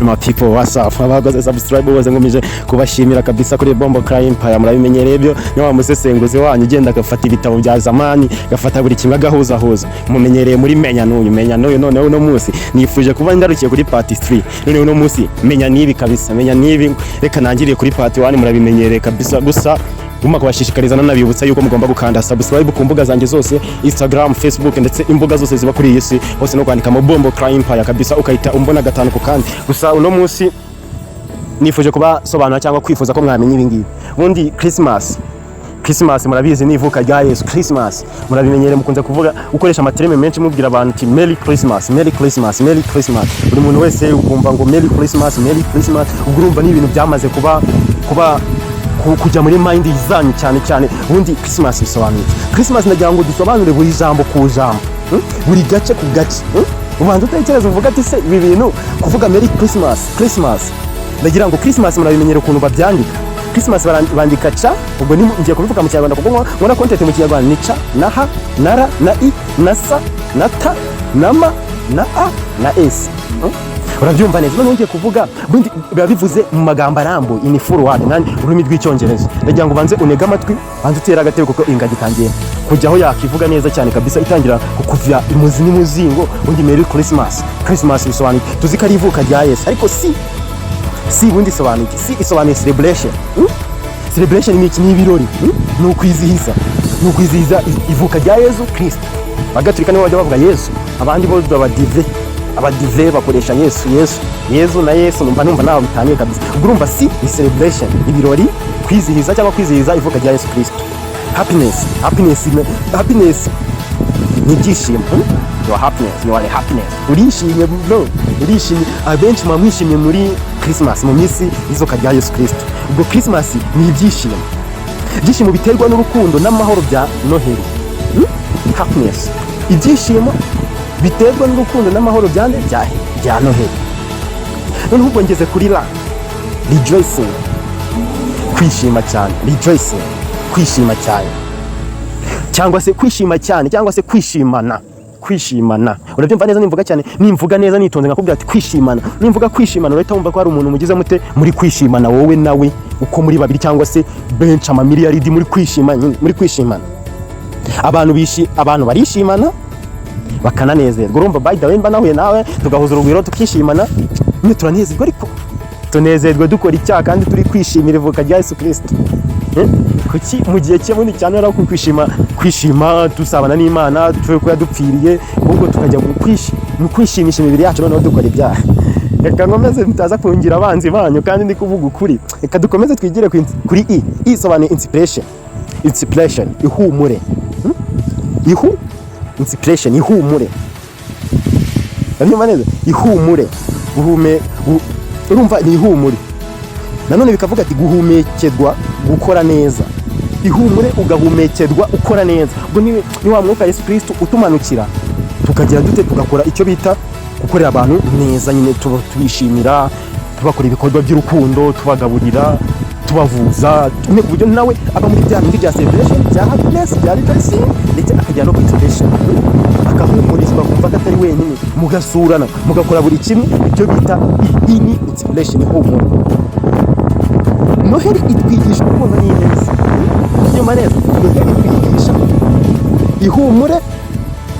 my people what's up abagoze subscribe bose ngomije kubashimira kabisa kuri Bombo Cry Empire murabimenyereye byo niwa musesenguzi wanyu genda gafata ibitabo bya zamani gafata buri kimwe gahuza mumenyereye muri menya n'uyu none uno munsi nifuje kuba ndarukiye kuri part 3 none uno munsi menya nibi kabisa menya nibi reka nangiriye kuri part 1 murabimenyereye kabisa gusa Guma kubashishikariza nanabibutsa yuko mugomba gukanda subscribe ku mbuga zanjye zose Instagram, Facebook ndetse imbuga zose ziba kuri yisi hose no kwandika Bombo Cry Empire kabisa ukahita umbona gatanu ku kandi gusa uno munsi nifuje kuba sobanura cyangwa kwifuza ko mwamenye ibingibi ubundi Christmas murabizi nivuka rya Yesu Christmas murabimenyere mukunze kuvuga ukoresha amatereme menshi mubwira abantu ati Merry Christmas buri muntu wese ukumva ngo Merry Christmas ugurumva ni ibintu byamaze kuba kujya muri mind izanyu cyane ubundi Christmas bisobanuye Christmas ndagira ngo dusobanure buri jambo ku jambo buri gace ku gace ubanza utekereza uvuga ati se ibi bintu kuvuga Merry Christmas ndagira ngo Christmas murabimenyera ukuntu babyandika Christmas bandika cha ubwo ni ngiye kubivuga mu Kinyarwanda kuko ngona content mu Kinyarwanda ni cha na ha na ra na i na sa na ta na ma na a na s urabyumva neza none ngiye kuvuga bundi bivuze mu magambo arambo in full word nani ururimi rw'icyongereza ndagira ngo banze unega amatwi banze utera agatego kuko ingagi tangiye kujyaho yakivuga neza cyane kabisa itangira kukuvya imuzi n'umuzingo undi Merry Christmas bisobanuye tuzika rivuka rya Yesu ariko si bundi isobanuye celebration ni ikintu ibirori no kwizihiza ivuka rya Yesu Kristo bagaturika nibo bajya bavuga Yesu abandi bo abadive bakoresha Yesu na Yesu numva naho bitaniye kabisa urumva ni celebration ibirori kwizihiza cyangwa kwizihiza ivuka rya Yesu Kristo happiness ni byishimo you are happiness urishimye bro abenshi mwishimye muri Christmas mu minsi izoka rya Yesu Kristo ubwo Christmas ni ibyishimo biterwa n'urukundo n'amahoro bya Noheli happiness ibyishimo biterwa n'urukundo n'amahoro bya Noheli none ubwo ngeze kuri rejoicing kwishima cyane cyangwa se kwishima cyane cyangwa se kwishimana urabyumva neza nimvuga cyane nimvuga neza nitonze ngakubwira ati kwishimana nimvuga kwishimana urahita wumva ko hari umuntu mugize mute muri kwishimana wowe nawe uko muri babiri cyangwa se benshi amamiliyaridi muri kwishimana abantu barishimana bakananezerwa urumva by the way mba nahuye nawe tugahuza urugwiro tukishimana nyine turanezerwa ariko tunezerwa dukora icyaha kandi turi kwishimira ivuka rya Yesu Kristo kuki mu gihe cy'ubundi cyane ari kwishima dusabana n'Imana twe ko yadupfiriye ubwo tukajya mu kwishimisha imibiri yacu noneho dukora ibyaha reka ngomeze mutaza kungira abanzi banyu kandi ndi kuvuga ukuri reka dukomeze twigire kuri isobanuye inspiration ihumure inspiration ihumure ihumure urumva ni ihumure nanone bikavuga ati guhumekerwa gukora neza ihumure ugahumekerwa ukora neza ubwo ni wa mwuka Yesu Kristo utumanukira tukagira dute tugakora icyo bita gukorera abantu neza nyine tubishimira tubakora ibikorwa by'urukundo tubagaburira tubavuza nyine ku buryo nawe aba muri bya bindi bya celebration bya happiness bya rejoicing ndetse akajya no inspiration akahumurizwa kumva ko atari wenyine mugasurana mugakora buri kimwe icyo bita inspiration ihumure Noheli itwigisha urukundo n'ineza nyuma neza Noheli itwigisha ihumure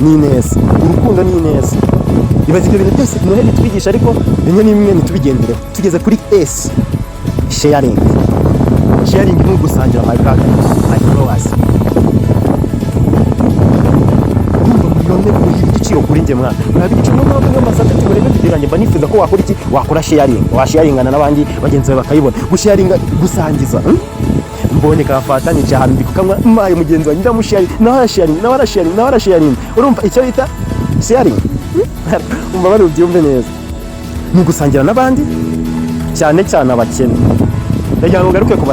n'ineza urukundo n'ineza ibaze ibyo bintu byose Noheli itwigisha ariko rimwe n'imwe ntitubigendereho tugeze kuri S sharing ni gusangira my brother my followers urumva muri igiciro kuri njye mwana urabigiciro n'amwe y'amasaka cy'umurebe tugeranye mba nifuza ko wakora iki wakora sharingana n'abandi bagenzi bawe bakayibona gusharinga gusangiza mbonye kafatanye cyane ndikukamwa maye mugenzi wanjye ndamushari nawarasharing urumva icyo bita sharing umva bari ubyumve neza ni gusangira n'abandi cyane abakene ndagira ngo garuke ku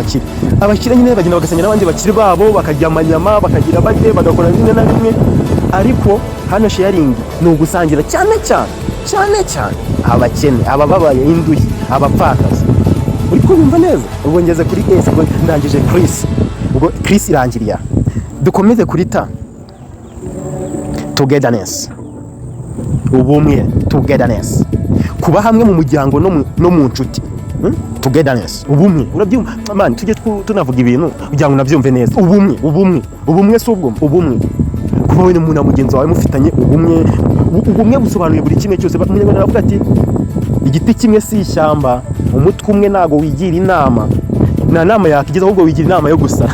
abakire nyine bagenda bagasangira n'abandi bakiri babo bakajya amanyama bakagira bate bagakora bimwe na bimwe ariko hano sharing ni ugusangira cyane abakene abababaye induye abapfakazi uri kumva neza ubwo ngeze kuri S ubwo ndangije Chris irangiriya dukomeze kuri togetherness ubumwe togetherness kuba hamwe mu muryango no mu nshuti, togetherness, ubumwe. Urabyumva man, tujye tunavuga ibintu kugira ngo nabyumve neza. Ubumwe si ubwo ubumwe, kuba wowe n'umuntu mugenzi wawe mufitanye ubumwe busobanuye buri kimwe cyose. Umunyarwanda aravuga ati igiti kimwe si ishyamba, umutwe umwe ntago wigira inama, nta nama yakigeza ahubwo wigira inama yo gusa.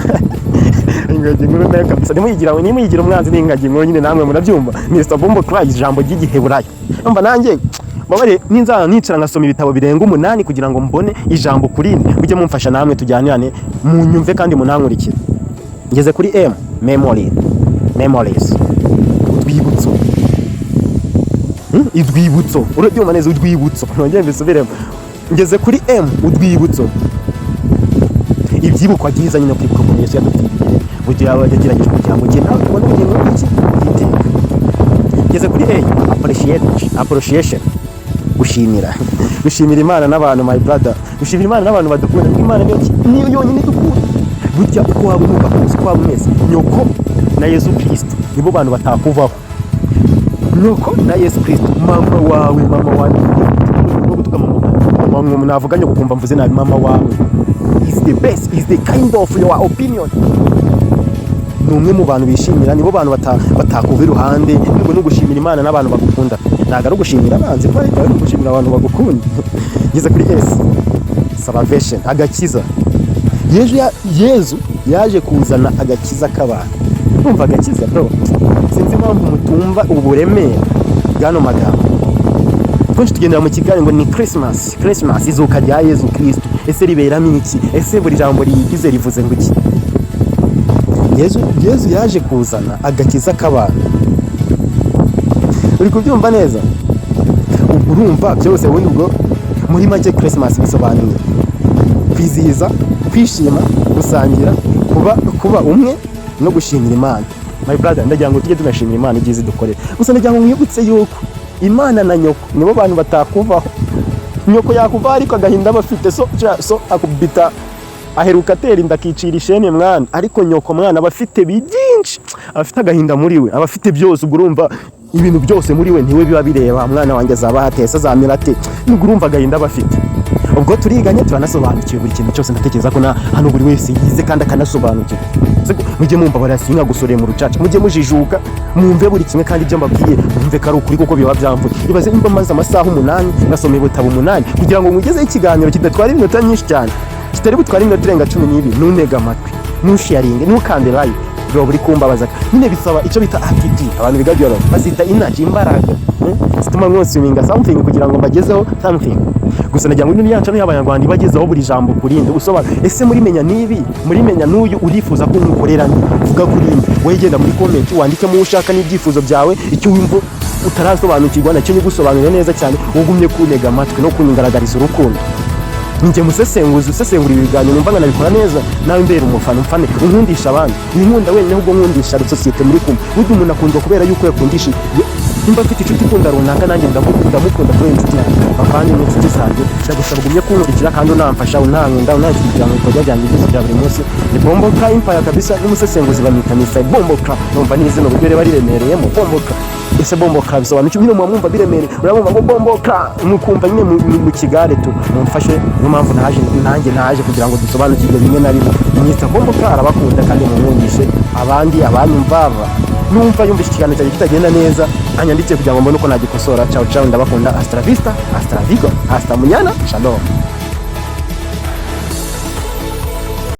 Ingagi nkuru nayo kabisa nimuyigira umwanzi n'ingagi nkuru nyine, namwe murabyumva. Mr Bombo Cry, ijambo ry'igiheburayo. Umva nanjye babare ninzana nicara ngasoma ibitabo birenga 8 kugira ngo mbone ijambo kurindi, ujye mumfasha namwe tujyanirane mu nyumve kandi munankurikire. Ngeze kuri M, memories, udwibutso. Idwibutso, urabyumva neza, udwibutso. Nongeye mbisubiremo. Ngeze kuri M, udwibutso. Ibyibukwa byiza nyine kwibuka ku Yesu yadutiriye, bugiye abagerageje kugira ngo nawe ubone ubugingo bw'iki bw'iteka. Ngeze kuri A, appreciation, gushimira Imana n'abantu, my brother, gushimira Imana n'abantu badukunda. Imana niyo yonyine dukunda. Burya uko waba umuka kose, uko waba umeze, nyoko na Yesu Kristo nibo bantu batakuvaho. Nyoko na Yesu Kristo, mama wawe no gutuka mama navuga nyoko kumva mvuze nabi. Mama wawe is the best, is the kind of your opinion. Numwe mu bantu bishimira, nibo bantu batakuva iruhande. Nubwo no gushimira Imana n'abantu bagukunda, ntago ari gushimira abanzi, ariko ari gushimira abantu bagukunda. Ngeze kuri S, salvation, agakiza. Yesu yaje kuzana agakiza k'abantu. Umva agakiza bro, sinzi impamvu mutumva uburemere bw'ano magambo. Kunshi tugendera mu kiganiro ngo ni Christmas, izuka rya Yesu Kristo. Ese riberamo iki? Ese buri jambo riyigize rivuze ngo iki? Yesu yaje kuzana agakiza k'abantu. Uri kubyumva neza? Urumva byose wundi ubwo muri make Christmas bisobanuye kwizihiza, kwishima, gusangira, kuba umwe no gushimira Imana. My brother, ndagira ngo tujye tunashimira Imana igize dukorera. Gusa ndagira ngo mwibutse yuko Imana na nyoko nibo bantu batakuvaho. Nyoko yakuva ariko agahinda bafite, so akubita aheruka atera inda akicira ishene mwana, ariko nyoko mwana abafite byinshi, abafite agahinda muri we, abafite byose. Ubwo urumva ibintu byose muri we ntiwe biba bireba. Mwana wanjye azaba hatese, azamira ate, ubwo urumva agahinda bafite. Ubwo turiganye turanasobanukiwe buri kintu cyose. Ndatekereza ko hano buri wese yize kandi akanasobanukirwa. Mujye mumva barasinga gusoreye mu rucaca, mujye mujijuka, mwumve buri kimwe kandi ibyo mbabwiye mwumve ko ari ukuri kuko biba byamvuye. Ibaze nimba maze amasaha 8 nasomeye ibitabo 8 kugira ngo mugezeho ikiganiro kidatwara iminota myinshi cyane, kitari butwara iminota irenga 12. Nunega amatwi, nusharinge, nukande like, bro, buri kumbabaza. Nyine bisaba icyo bita attitude. Abantu bigabyora bazita energy, imbaraga, zituma mwoswinga something kugira ngo mbagezeho something. Gusa nagira ngo ni yanca n'Abanyarwanda bagezeho buri jambo kurinde ubusobanuro. Ese muri menya nibi, muri menya n'uyu urifuza ko umukorera, vuga kurinde. Wowe genda muri comment wandike mu ushaka n'ibyifuzo byawe, icyo wumva utarasobanukirwa nacyo nyigusobanurire neza cyane. Ugumye kunega amatwi no kungaragariza urukundo. Njye usesengura ibiganiro numva nabikora neza, nawe mbere umufana umfane, unkundisha abandi. Inkunda wenyine ahubwo nkundisha societe muri kumwe. Burya umuntu akundwa kubera yuko yakundisha. Nimba mfite inshuti ikunda runaka, nanjye ndamukunda kubera inshuti yanjye. Bavanye n'inshuti zanjye, ndagusaba ugumye kunkurikira kandi unamfasha, unankunda, unakira mu bikorwa byanjye byose bya buri munsi. Ni Bombo Cry kabisa, n'umusesenguzi bamwita Mr Bombo Cry. Numva n'izina uburyo reba riremereyemo Bombo Cry. Ese Bombo Cry bisobanuye nyine mwumva biremereye, urabumva ngo Bombo Cry mukumva nyine mu kigare tu mumfashe. Niyo mpamvu naje kugira ngo dusobanukirwe bimwe na bimwe. Mr Bombo Cry arabakunda kandi mumwumvishe abandi mbava. Numva yumvishe ikiganiro cyaje kitagenda neza, anyanditse kugira ngo mbone uko nagikosora. Ciao ndabakunda. Hasta la vista, hasta la vigo, hasta munyana, shalom.